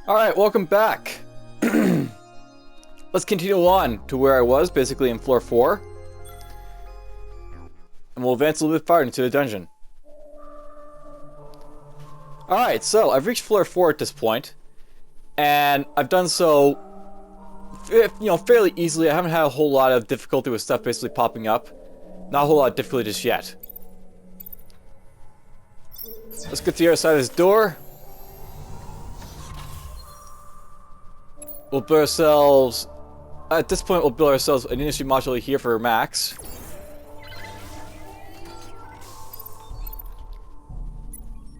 Alright, welcome back. Let's continue on to where I was, basically in floor 4. And we'll advance a little bit farther into the dungeon. Alright, so I've reached floor 4 at this point. And I've done so, fairly easily. I haven't had a whole lot of difficulty with stuff basically popping up. Not a whole lot of difficulty just yet. Let's get to the other side of this door. We'll build ourselves... At this point, we'll build ourselves an industry module here for Max.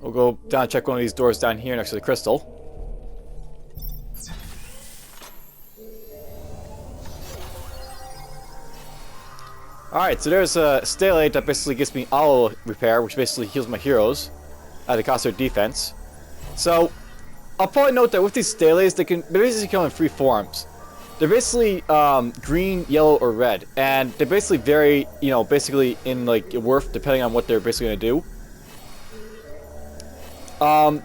We'll go down and check one of these doors down here next to the crystal. Alright, so there's a Stalate that basically gives me auto repair, which basically heals my heroes at the cost of their defense. So, I'll probably note that with these Stalates, they basically come in 3 forms. They're basically green, yellow, or red, and they basically vary, basically in like worth depending on what they're basically gonna do.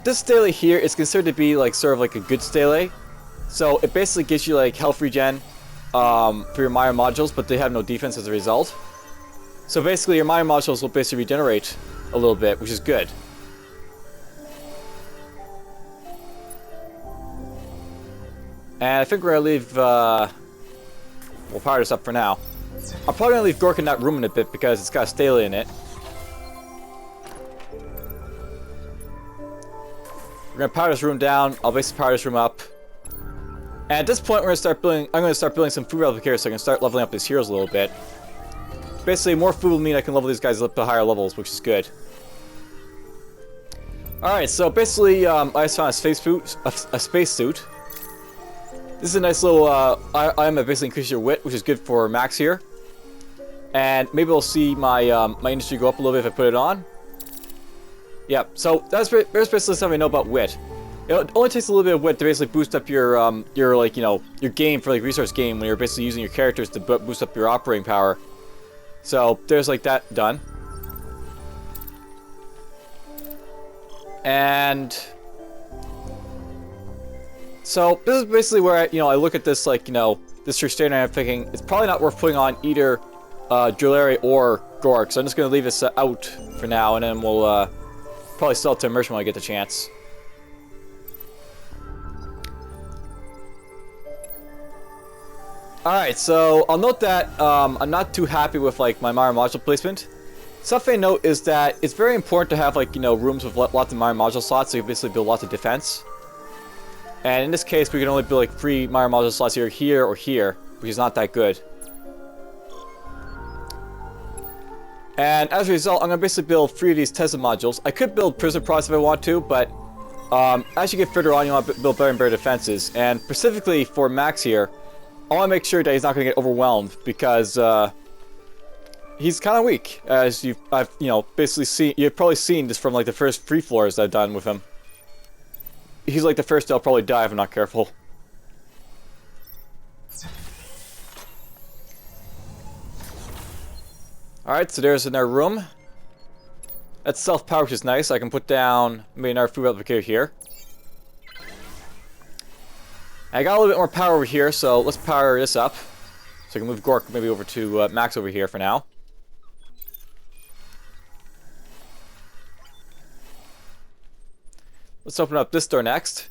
This Stalate here is considered to be like sort of like a good Stalate, so it basically gives you like health regen for your minor modules, but they have no defense as a result. So basically, your minor modules will basically regenerate a little bit, which is good. And I think we're gonna leave, we'll power this up for now. I'm probably gonna leave Gork in that room in a bit because it's got a Stalate in it. We're gonna power this room down, I'll basically power this room up. And at this point, I'm gonna start building some food replicators so I can start leveling up these heroes a little bit. Basically, more food will mean I can level these guys up to higher levels, which is good. Alright, so basically, I just found a space suit. This is a nice little item that basically increases your wit, which is good for Max here. And maybe we'll see my my industry go up a little bit if I put it on. Yep, so there's basically something I know about wit. It only takes a little bit of wit to basically boost up your game for like resource game when you're basically using your characters to boost up your operating power. So there's like that done. And so this is basically where I look at this this Trickster and I'm thinking it's probably not worth putting on either Drillary or Gork, so I'm just gonna leave this out for now, and then we'll probably sell it to Immersion when I get the chance. Alright, so I'll note that I'm not too happy with like my minor module placement. Something to note is that it's very important to have rooms with lots of minor module slots, so you basically build lots of defense. And in this case, we can only build like 3 minor module slots here, or here, which is not that good. And as a result, I'm going to basically build 3 of these Tesla modules. I could build Prison Prods if I want to, but as you get further on, you want to build better and better defenses. And specifically for Max here, I want to make sure that he's not going to get overwhelmed, because he's kind of weak. As I've basically seen, you've probably seen this from like the first 3 floors I've done with him. He's like the first that'll probably die if I'm not careful. Alright, so there's another room. That's self-power, which is nice. I can put down maybe another food replicator here. I got a little bit more power over here, so let's power this up. So I can move Gork maybe over to Max over here for now. Let's open up this door next.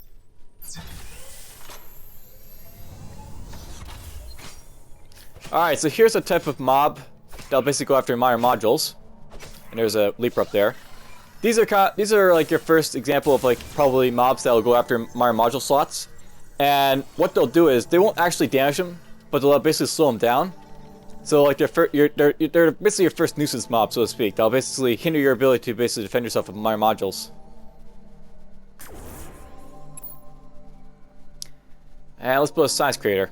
Alright, so here's a type of mob that'll basically go after minor modules. And there's a leaper up there. These are like your first example of like probably mobs that'll go after minor module slots. And what they'll do is they won't actually damage them, but they'll basically slow them down. So like they're basically your first nuisance mob, so to speak. They'll basically hinder your ability to basically defend yourself with minor modules. And let's build a science creator.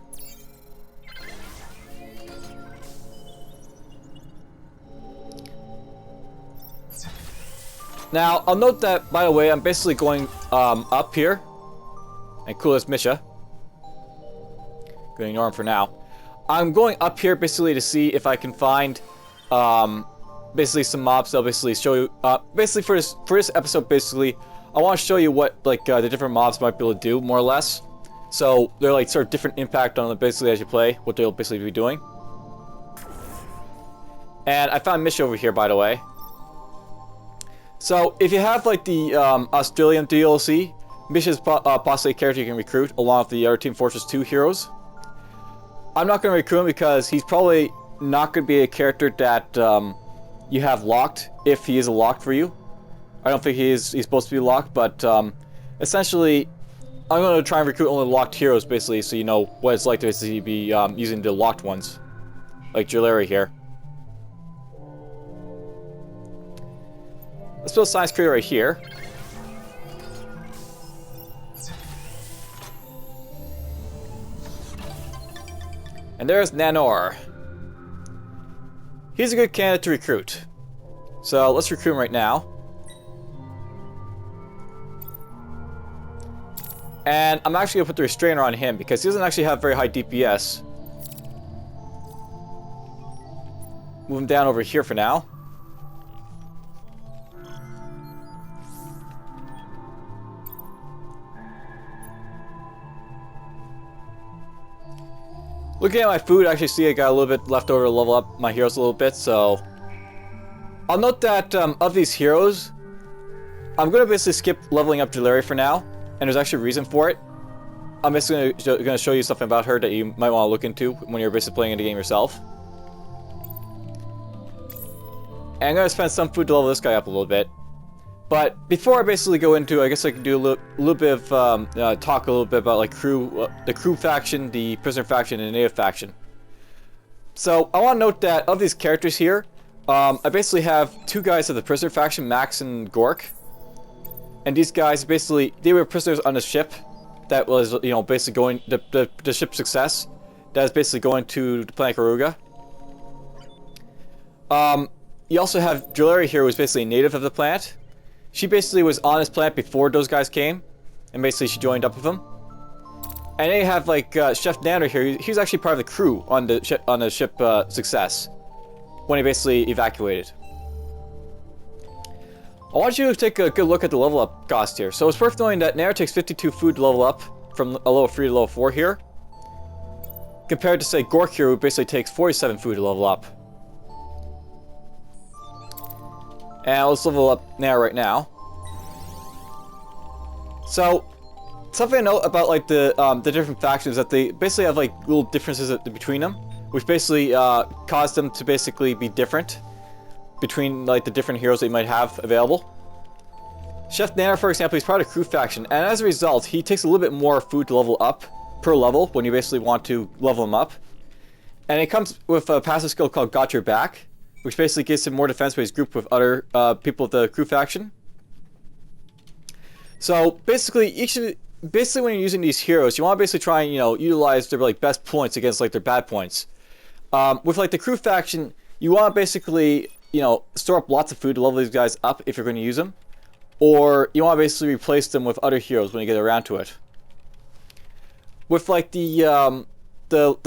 Now, I'll note that, by the way, I'm basically going up here. And cool as Misha. Gonna ignore him for now. I'm going up here basically to see if I can find basically some mobs that'll basically show you basically for this episode basically I want to show you what like the different mobs might be able to do, more or less. So they're like sort of different impact on it basically as you play, what they'll basically be doing. And I found Misha over here, by the way. So if you have like the Australian DLC, Misha's possibly a character you can recruit along with the other Team Fortress 2 heroes. I'm not going to recruit him because he's probably not going to be a character that you have locked if he is locked for you. I don't think he's supposed to be locked, but essentially I'm going to try and recruit only locked heroes basically, so you know what it's like to basically be using the locked ones, like Jewelry here. Let's build a science creator right here. And there's Nanor. He's a good candidate to recruit. So let's recruit him right now. And I'm actually going to put the restrainer on him because he doesn't actually have very high DPS. Move him down over here for now. Looking at my food, I actually see I got a little bit left over to level up my heroes a little bit, so... I'll note that of these heroes, I'm going to basically skip leveling up Jewelry for now, and there's actually a reason for it. I'm basically going to show you something about her that you might want to look into when you're basically playing the game yourself. And I'm going to spend some food to level this guy up a little bit. But before I basically go into, I guess I can do a little bit of talk a little bit about like the crew faction, the prisoner faction, and the native faction. So I want to note that of these characters here, I basically have two guys of the prisoner faction, Max and Gork, and these guys basically they were prisoners on the ship that was basically going the ship's success that is basically going to the planet Garuga. You also have Jewelry here, who is basically a native of the planet. She basically was on this planet before those guys came, and basically she joined up with them. And then you have like Chef Nanor here. He was actually part of the crew on the ship Success when he basically evacuated. I want you to take a good look at the level up cost here. So it's worth knowing that Nanor takes 52 food to level up from a level 3 to level 4 here, compared to say Gork here, who basically takes 47 food to level up. And let's level up Nanor right now. So, something to note about like the different factions that they basically have like little differences between them, which basically cause them to basically be different between like the different heroes they might have available. Chef Nanor, for example, he's part of the crew faction, and as a result, he takes a little bit more food to level up per level when you basically want to level him up. And it comes with a passive skill called Got Your Back, which basically gives him more defense when he's grouped with other people of the crew faction. So basically, when you're using these heroes, you want to basically try and utilize their like best points against like their bad points. With like the crew faction, you want to basically store up lots of food to level these guys up if you're going to use them, or you want to basically replace them with other heroes when you get around to it. With like the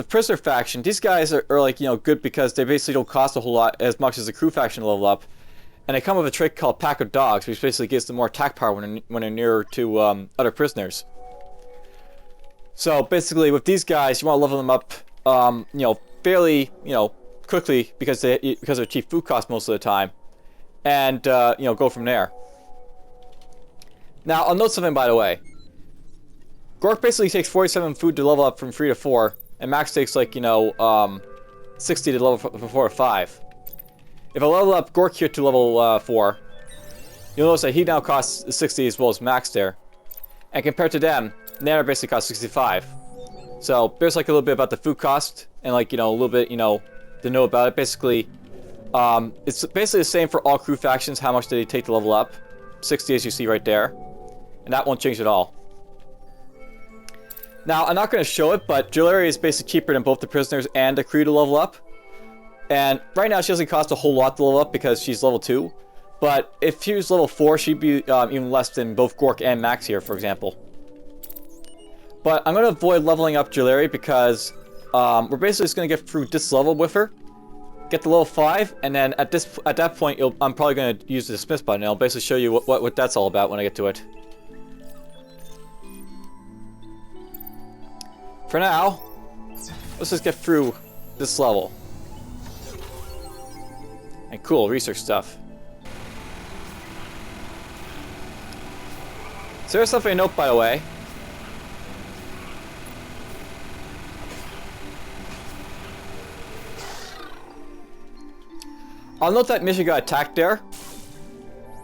prisoner faction, these guys are like good because they basically don't cost a whole lot as much as the crew faction level up, and they come with a trick called Pack of Dogs, which basically gives them more attack power when they're nearer to other prisoners. So basically, with these guys, you want to level them up, fairly quickly because of their cheap food cost most of the time, and go from there. Now I'll note something by the way. Gork basically takes 47 food to level up from 3 to 4. And Max takes like 60 to level from 4 to 5. If I level up Gork here to level 4, you'll notice that he now costs 60 as well as Max there. And compared to them, Nanor basically costs 65. So there's like a little bit about the food cost and like a little bit to know about it. Basically, it's basically the same for all crew factions. How much do they take to level up? 60 as you see right there, and that won't change at all. Now, I'm not going to show it, but Jewelry is basically cheaper than both the prisoners and the crew to level up. And right now, she doesn't cost a whole lot to level up because she's level 2. But if she was level 4, she'd be even less than both Gork and Max here, for example. But I'm going to avoid leveling up Jewelry because we're basically just going to get through this level with her. Get to level 5, and then at that point, I'm probably going to use the dismiss button. And I'll basically show you what that's all about when I get to it. for now, let's just get through this level. And cool, research stuff. So there's something to note, by the way. I'll note that Misha got attacked there.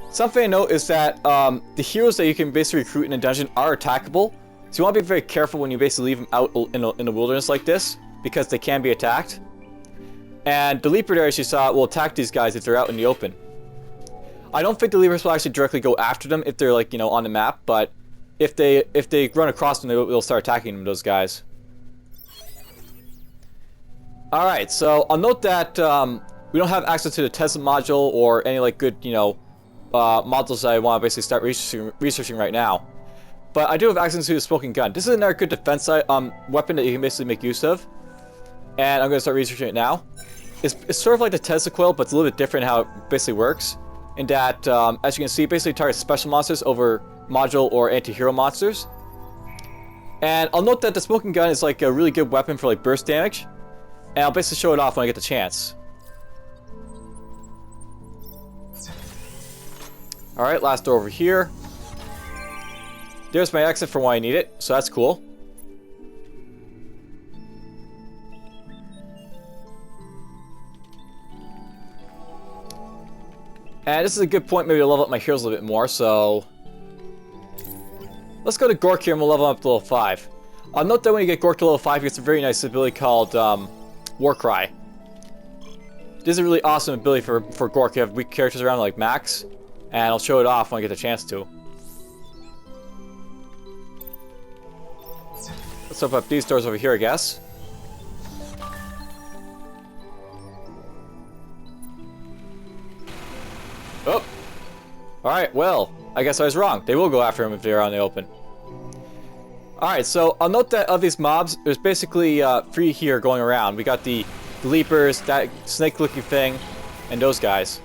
Something to note is that the heroes that you can basically recruit in a dungeon are attackable. So you want to be very careful when you basically leave them out in a wilderness like this, because they can be attacked. And the Leaper there, as you saw, will attack these guys if they're out in the open. I don't think the Leapers will actually directly go after them if they're, like, you know, on the map, but if they run across them, they'll start attacking them, those guys. Alright, so I'll note that we don't have access to the Tesla module or any, like, good, you know, modules that I want to basically start researching right now. But I do have access to the smoking gun. This is another good defense weapon that you can basically make use of. And I'm going to start researching it now. It's sort of like the Tesla coil, but it's a little bit different how it basically works. In that, as you can see, it basically targets special monsters over module or anti-hero monsters. And I'll note that the smoking gun is like a really good weapon for like burst damage. And I'll basically show it off when I get the chance. Alright, last door over here. There's my exit for when I need it, so that's cool. And this is a good point maybe to level up my heroes a little bit more, so... Let's go to Gork here and we'll level up to level 5. I'll note that when you get Gork to level 5, you get some very nice ability called Warcry. This is a really awesome ability for Gork. You have weak characters around like Max, and I'll show it off when I get the chance to. Let's open up these doors over here, I guess. Oh! Alright, well, I guess I was wrong. They will go after him if they're on the open. Alright, so I'll note that of these mobs, there's basically 3 here going around. We got the Leapers, that snake-looking thing, and those guys.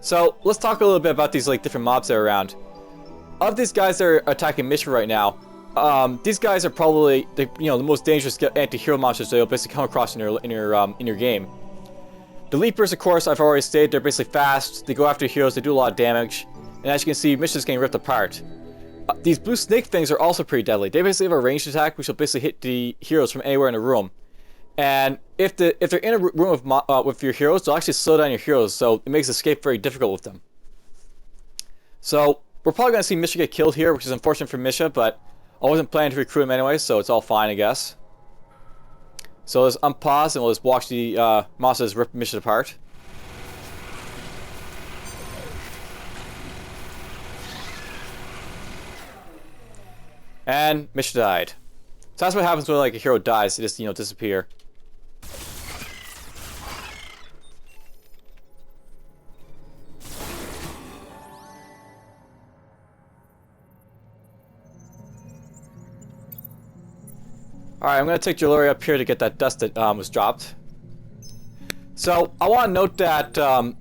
So, let's talk a little bit about these like different mobs that are around. Of these guys that are attacking Misha right now, these guys are probably the most dangerous anti-hero monsters that you'll basically come across in your game. The Leapers, of course, I've already stated, they're basically fast, they go after heroes, they do a lot of damage, and as you can see, Misha's getting ripped apart. These blue snake things are also pretty deadly. They basically have a ranged attack, which will basically hit the heroes from anywhere in the room. And if they're in a room with your heroes, they'll actually slow down your heroes, so it makes escape very difficult with them. So, we're probably going to see Misha get killed here, which is unfortunate for Misha, but I wasn't planning to recruit him anyway, so it's all fine, I guess. So let's unpause and we'll just watch the monsters rip Misha apart. And Misha died. So that's what happens when like a hero dies, they just disappear. Alright, I'm going to take Jaloria up here to get that dust that was dropped. So, I want to note that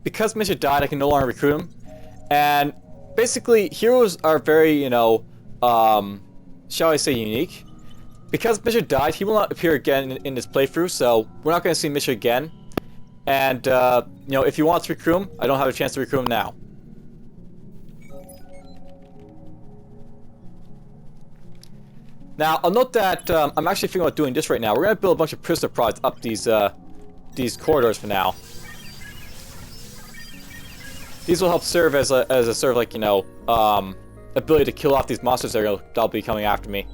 because Misha died, I can no longer recruit him. And basically, heroes are very, shall I say, unique. Because Misha died, he will not appear again in this playthrough, so we're not going to see Misha again. And, if you want to recruit him, I don't have a chance to recruit him now. Now, I'll note that I'm actually thinking about doing this right now. We're going to build a bunch of prisoner prods up these corridors for now. These will help serve as a sort of like, ability to kill off these monsters that'll be coming after me.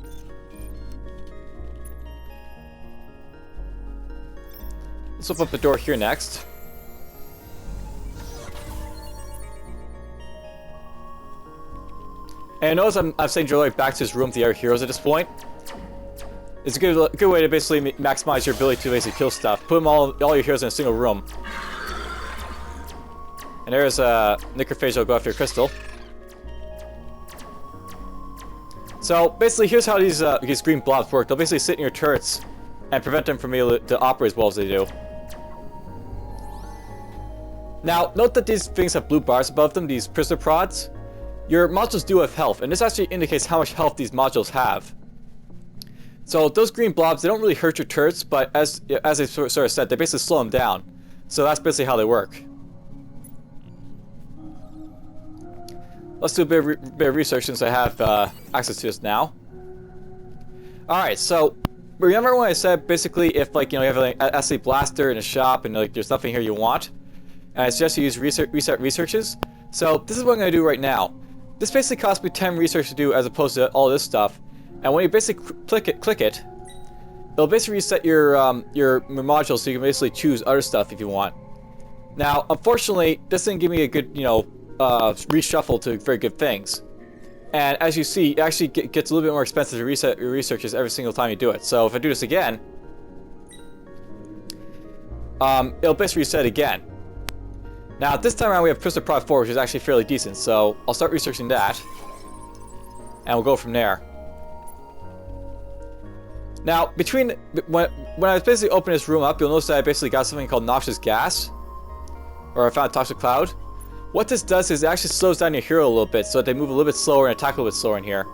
Let's open up the door here next. And notice I'm sending Jaloria back to his room with the other heroes at this point. It's a good way to basically maximize your ability to basically kill stuff. Put them all your heroes in a single room. And there's Necrophage will go after your crystal. So basically, here's how these green blobs work. They'll basically sit in your turrets and prevent them from being able to operate as well as they do. Now, note that these things have blue bars above them, these prisoner prods. Your modules do have health, and this actually indicates how much health these modules have. So those green blobs, they don't really hurt your turrets, but as I sort of said, they basically slow them down. So that's basically how they work. Let's do a bit of research since I have access to this now. Alright, so remember when I said basically if like, you know, you have an SD blaster in a shop and like there's nothing here you want? And I suggest you use reset researches. So this is what I'm going to do right now. This basically costs me 10 research to do as opposed to all this stuff. And when you basically click it, it'll basically reset your modules so you can basically choose other stuff if you want. Now, unfortunately, this didn't give me a good, you know, reshuffle to very good things. And as you see, it actually gets a little bit more expensive to reset your researches every single time you do it. So if I do this again, it'll basically reset again. Now, this time around we have Crystal Prod 4, which is actually fairly decent. So I'll start researching that, and we'll go from there. Now, when I was basically opening this room up, you'll notice that I basically got something called noxious gas, or I found a toxic cloud. What this does is it actually slows down your hero a little bit, so that they move a little bit slower and attack a little bit slower in here.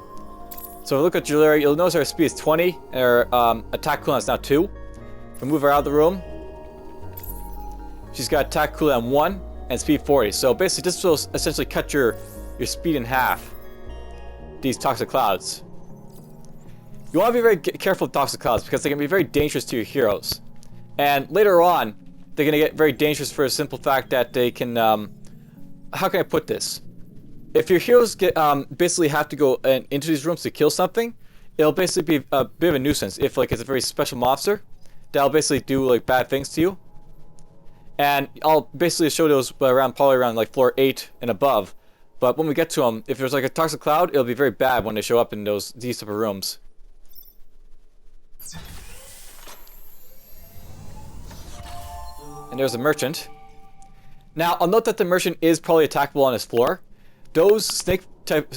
So if we look at Julia, you'll notice her speed is 20, and her attack cooldown is now 2. If we move her out of the room, she's got attack cooldown 1 and speed 40. So basically, this will essentially cut your speed in half. These toxic clouds. You want to be very careful with toxic clouds because they can be very dangerous to your heroes. And later on, they're going to get very dangerous for a simple fact that they can, how can I put this? If your heroes basically have to go into these rooms to kill something, it'll basically be a bit of a nuisance. If like it's a very special monster, that'll basically do like bad things to you. And I'll basically show those probably around like floor 8 and above. But when we get to them, if there's like a toxic cloud, it'll be very bad when they show up in these type of rooms. And there's a merchant. Now, I'll note that the merchant is probably attackable on his floor. Those snake type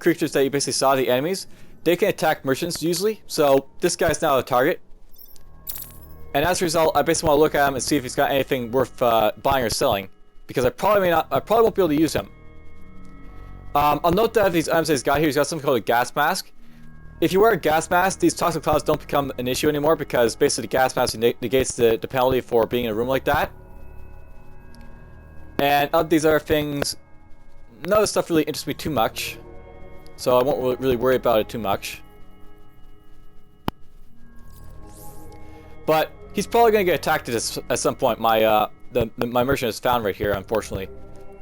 creatures that you basically saw, the enemies, they can attack merchants usually. So this guy's now a target. And as a result, I basically want to look at him and see if he's got anything worth buying or selling, because I probably won't be able to use him. I'll note that these items that he's got here, he's got something called a gas mask. If you wear a gas mask, these toxic clouds don't become an issue anymore because basically the gas mask negates the penalty for being in a room like that. And of these other things, none of this stuff really interests me too much, so I won't really worry about it too much. But he's probably going to get attacked at some point. My merchant is found right here, unfortunately,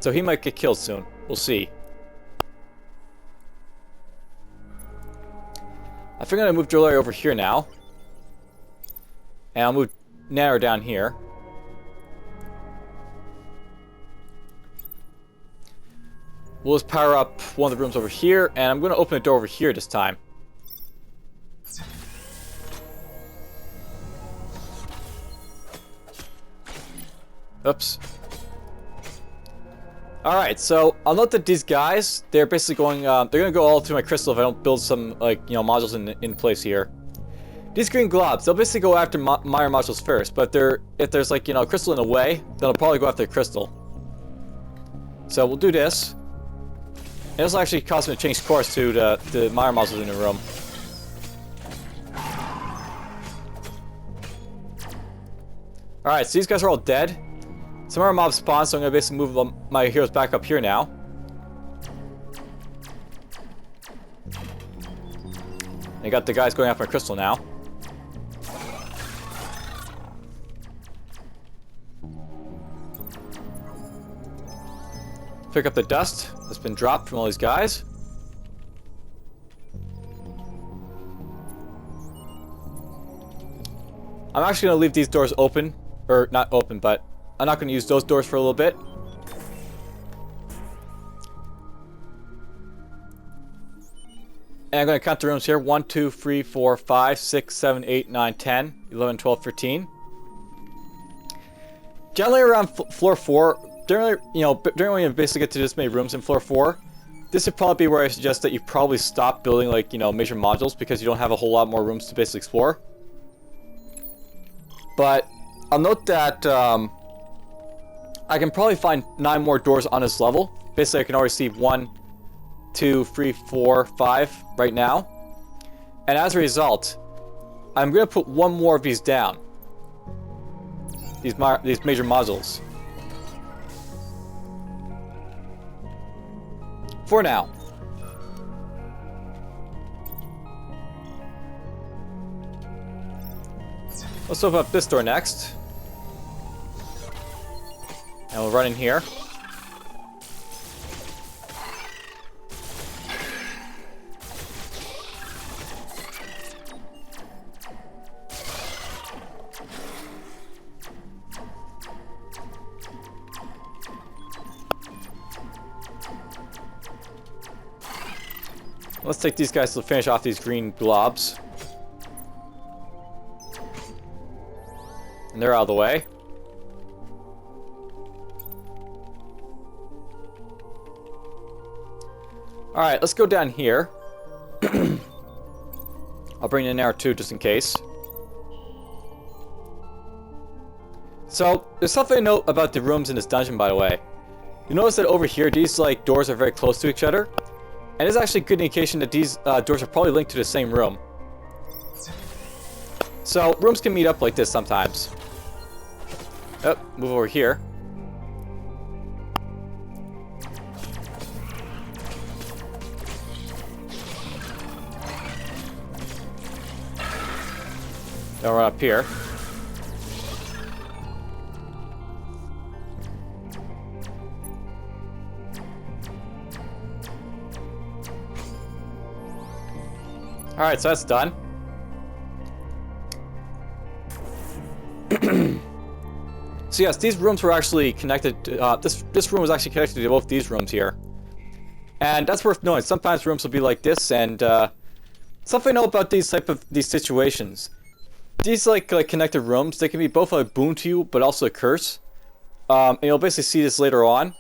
so he might get killed soon. We'll see. I think I'm going to move Jewelry over here now. And I'll move Nanor down here. We'll just power up one of the rooms over here, and I'm going to open a door over here this time. Oops. Alright, so I'll note that these guys, they're basically going, they're going to go all through my crystal if I don't build some, like, you know, modules in place here. These green globs, they'll basically go after minor modules first, but if there's, like, you know, a crystal in the way, then they'll probably go after the crystal. So we'll do this. And this will actually cause me to change course to the minor modules in the room. Alright, so these guys are all dead. Some more mobs spawn, so I'm going to basically move my heroes back up here now. I got the guys going after my crystal now. Pick up the dust that's been dropped from all these guys. I'm actually going to leave these doors open. Or, not open, but I'm not going to use those doors for a little bit. And I'm going to count the rooms here. 1, 2, 3, 4, 5, 6, 7, 8, 9, 10, 11, 12, 13. Generally around floor 4, generally when you basically get to this many rooms in floor 4, this would probably be where I suggest that you probably stop building, like, you know, major modules because you don't have a whole lot more rooms to basically explore. But I'll note that I can probably find 9 more doors on this level. Basically, I can already see 1, 2, 3, 4, 5 right now. And as a result, I'm going to put one more of these down. These major modules. For now. Let's open up this door next. And we'll run in here. Let's take these guys to finish off these green blobs. And they're out of the way. Alright, let's go down here. I'll bring in Nanor too, just in case. So, there's something to note about the rooms in this dungeon, by the way. You notice that over here, these like doors are very close to each other. And it's actually a good indication that these doors are probably linked to the same room. So, rooms can meet up like this sometimes. Oh, move over here. Now we're up here. Alright, so that's done. So yes, these rooms were actually connected to, this room was actually connected to both these rooms here. And that's worth knowing. Sometimes rooms will be like this, and something to know about these situations. These like connected rooms, they can be both a boon to you, but also a curse. And you'll basically see this later on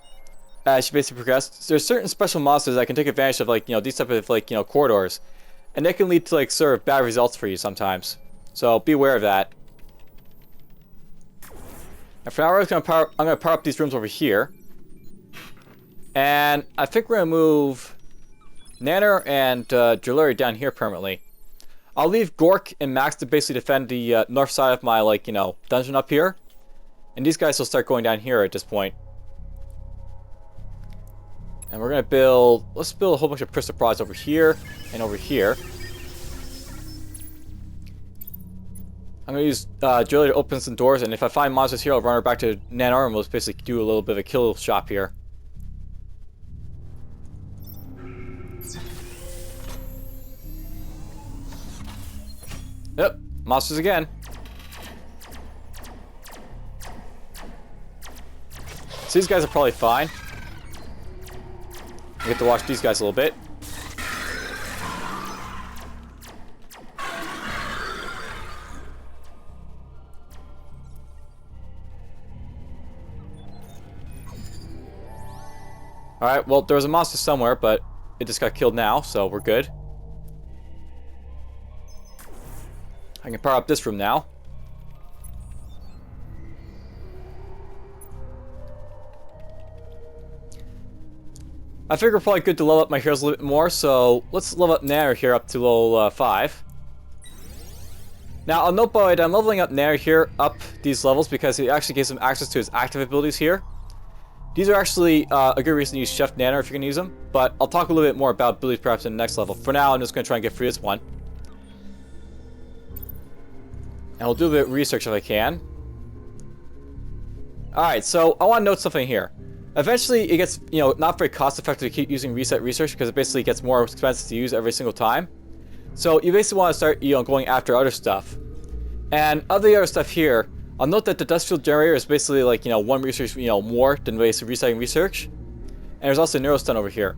as you basically progress. There's certain special monsters that can take advantage of these type of corridors. And they can lead to sort of bad results for you sometimes. So be aware of that. And for now, I'm gonna power up these rooms over here. And I think we're gonna move Nanor and Jewelry down here permanently. I'll leave Gork and Max to basically defend the north side of my dungeon up here. And these guys will start going down here at this point. And we're gonna let's build a whole bunch of crystal prods over here and over here. I'm gonna use Jewelry to open some doors, and if I find monsters here, I'll run her back to Nanor and we'll basically do a little bit of a kill shop here. Yep, monsters again. So these guys are probably fine. We have to watch these guys a little bit. Alright, well, there was a monster somewhere, but it just got killed now, so we're good. I can power up this room now. I figure probably good to level up my heroes a little bit more, so let's level up Nanor here up to level 5. Now, I'll note by the way, I'm leveling up Nanor here up these levels because it actually gives him access to his active abilities here. These are actually a good reason to use Chef Nanor if you're going to use them, but I'll talk a little bit more about abilities perhaps in the next level. For now, I'm just going to try and get through this one. And we'll do a bit of research if I can. Alright, so I want to note something here. Eventually, it gets, not very cost-effective to keep using reset research because it basically gets more expensive to use every single time. So you basically want to start, going after other stuff. And of the other stuff here, I'll note that the dust field generator is basically one research, more than basically resetting research. And there's also Neurostun over here.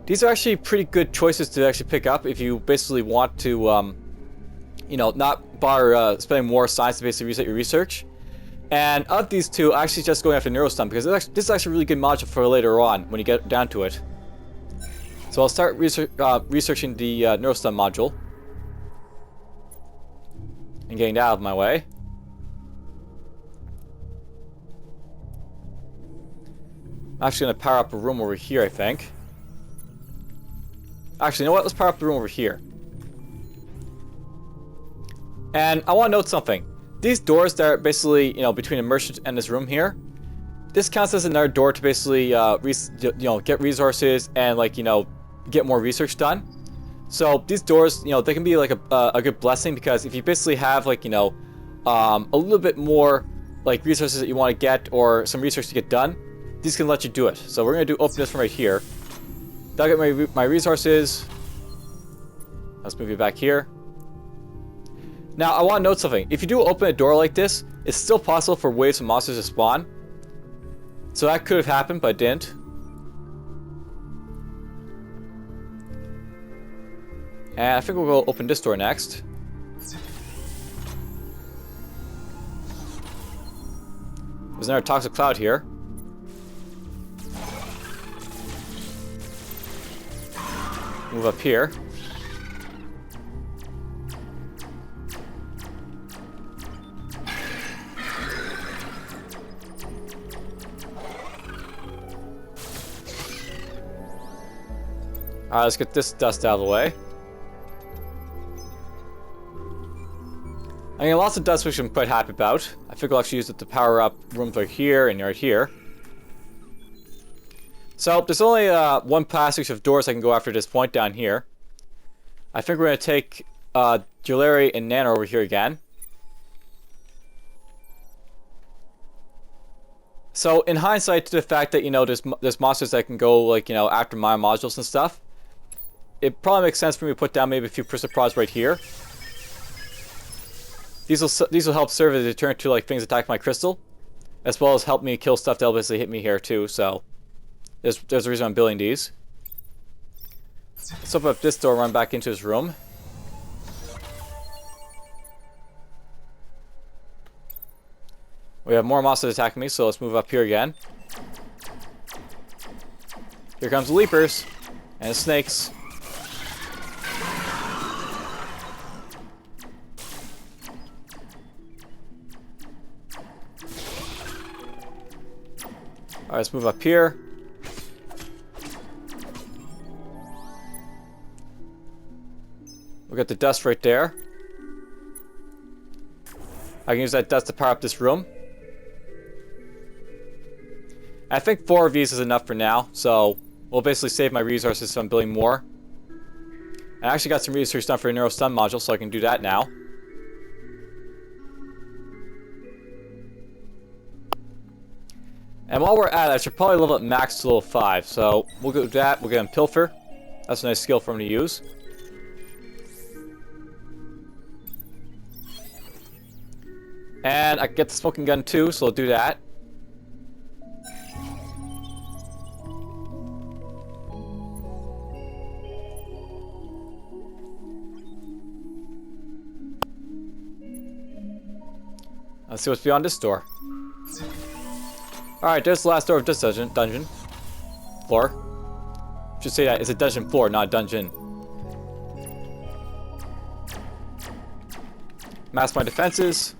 These are actually pretty good choices to actually pick up if you basically want to, not bother spending more science to basically reset your research. And of these two, I'm actually just going after Neurostun because this is actually a really good module for later on when you get down to it. So I'll start researching the Neurostun module. And getting that out of my way. I'm actually going to power up a room over here, I think. Actually, you know what? Let's power up the room over here. And I want to note something. These doors that are basically, between the merchant and this room here, this counts as another door to basically, get resources and, like, get more research done. So these doors, they can be like a good blessing, because if you basically have, like, a little bit more, like, resources that you want to get, or some research to get done, these can let you do it. So we're going to open this from right here. That'll get my resources. Let's move you back here. Now, I want to note something. If you do open a door like this, it's still possible for waves of monsters to spawn. So that could have happened, but it didn't. And I think we'll go open this door next. There's another toxic cloud here. Move up here. Alright, let's get this dust out of the way. I mean, lots of dust, which I'm quite happy about. I think I'll actually use it to power up rooms right here and right here. So, there's only one passage of doors I can go after this point down here. I think we're going to take Jewelry and Nanor over here again. So, in hindsight to the fact that, there's monsters that can go, like, after my modules and stuff, it probably makes sense for me to put down maybe a few prison prods right here. These will help serve as a deterrent to, like, things attack my crystal, as well as help me kill stuff that'll basically hit me here too. So there's a reason I'm building these. Let's open up this door and run back into his room. We have more monsters attacking me, so let's move up here again. Here comes the leapers and the snakes. Alright, let's move up here. We'll get the dust right there. I can use that dust to power up this room. I think 4 of these is enough for now, so we'll basically save my resources so I'm building more. I actually got some research done for a Neuro Stun module, so I can do that now. And while we're at it, I should probably level up Max to level 5. So we'll go do that. We'll get him Pilfer. That's a nice skill for him to use. And I can get the smoking gun too, so I'll do that. Let's see what's beyond this door. Alright, there's the last door of this dungeon. Floor. Should say that it's a dungeon floor, not a dungeon. Mask my defenses.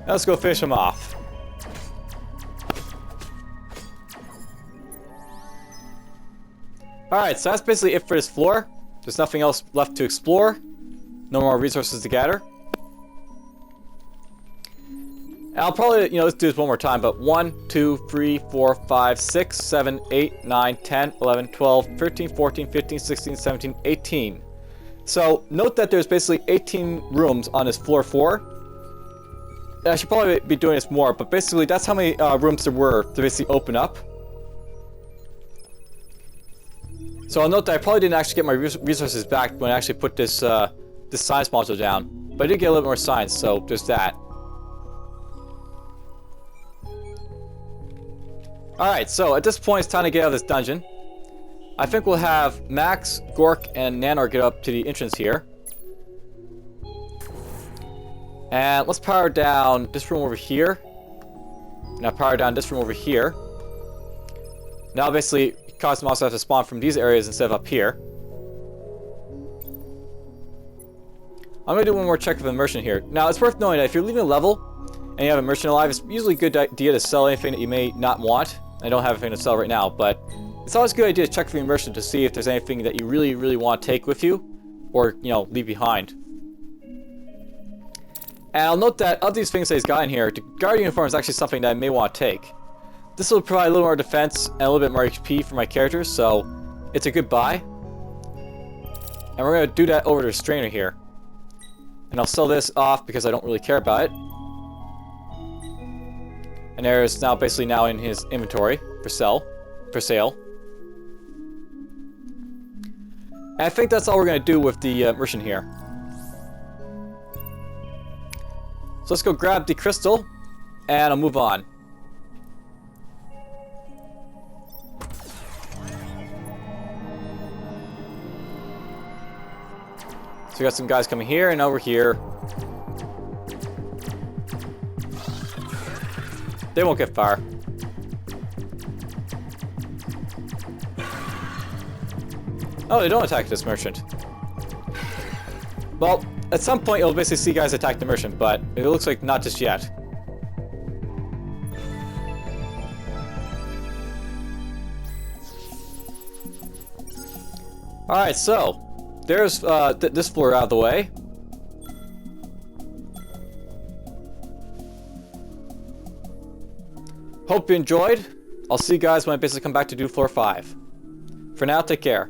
Let's go finish him off. Alright, so that's basically it for this floor. There's nothing else left to explore. No more resources to gather. And I'll probably, let's do this one more time, but 1, 2, 3, 4, 5, 6, 7, 8, 9, 10, 11, 12, 13, 14, 15, 16, 17, 18. So, note that there's basically 18 rooms on this floor 4. I should probably be doing this more, but basically that's how many rooms there were to basically open up. So I'll note that I probably didn't actually get my resources back when I actually put this this science module down. But I did get a little more science, so there's that. Alright, so at this point it's time to get out of this dungeon. I think we'll have Max, Gork, and Nanor get up to the entrance here. And let's power down this room over here. Now power down this room over here. Now basically cause them also have to spawn from these areas instead of up here. I'm going to do one more check of immersion here. Now it's worth knowing that if you're leaving a level and you have a merchant alive, it's usually a good idea to sell anything that you may not want. I don't have anything to sell right now, but it's always a good idea to check for your merchant to see if there's anything that you really, really want to take with you, or, you know, leave behind. And I'll note that of these things that he's got in here, the guard uniform is actually something that I may want to take. This will provide a little more defense and a little bit more HP for my characters, so it's a good buy. And we're going to do that over to the strainer here. And I'll sell this off because I don't really care about it. And there's now basically now in his inventory for sale. And I think that's all we're going to do with the merchant here. So let's go grab the crystal, and I'll move on. So we got some guys coming here and over here. They won't get far. Oh, they don't attack this merchant. Well, at some point you'll basically see guys attack the merchant, but it looks like not just yet. Alright, so there's this floor out of the way. Hope you enjoyed. I'll see you guys when I basically come back to do floor 5. For now, take care.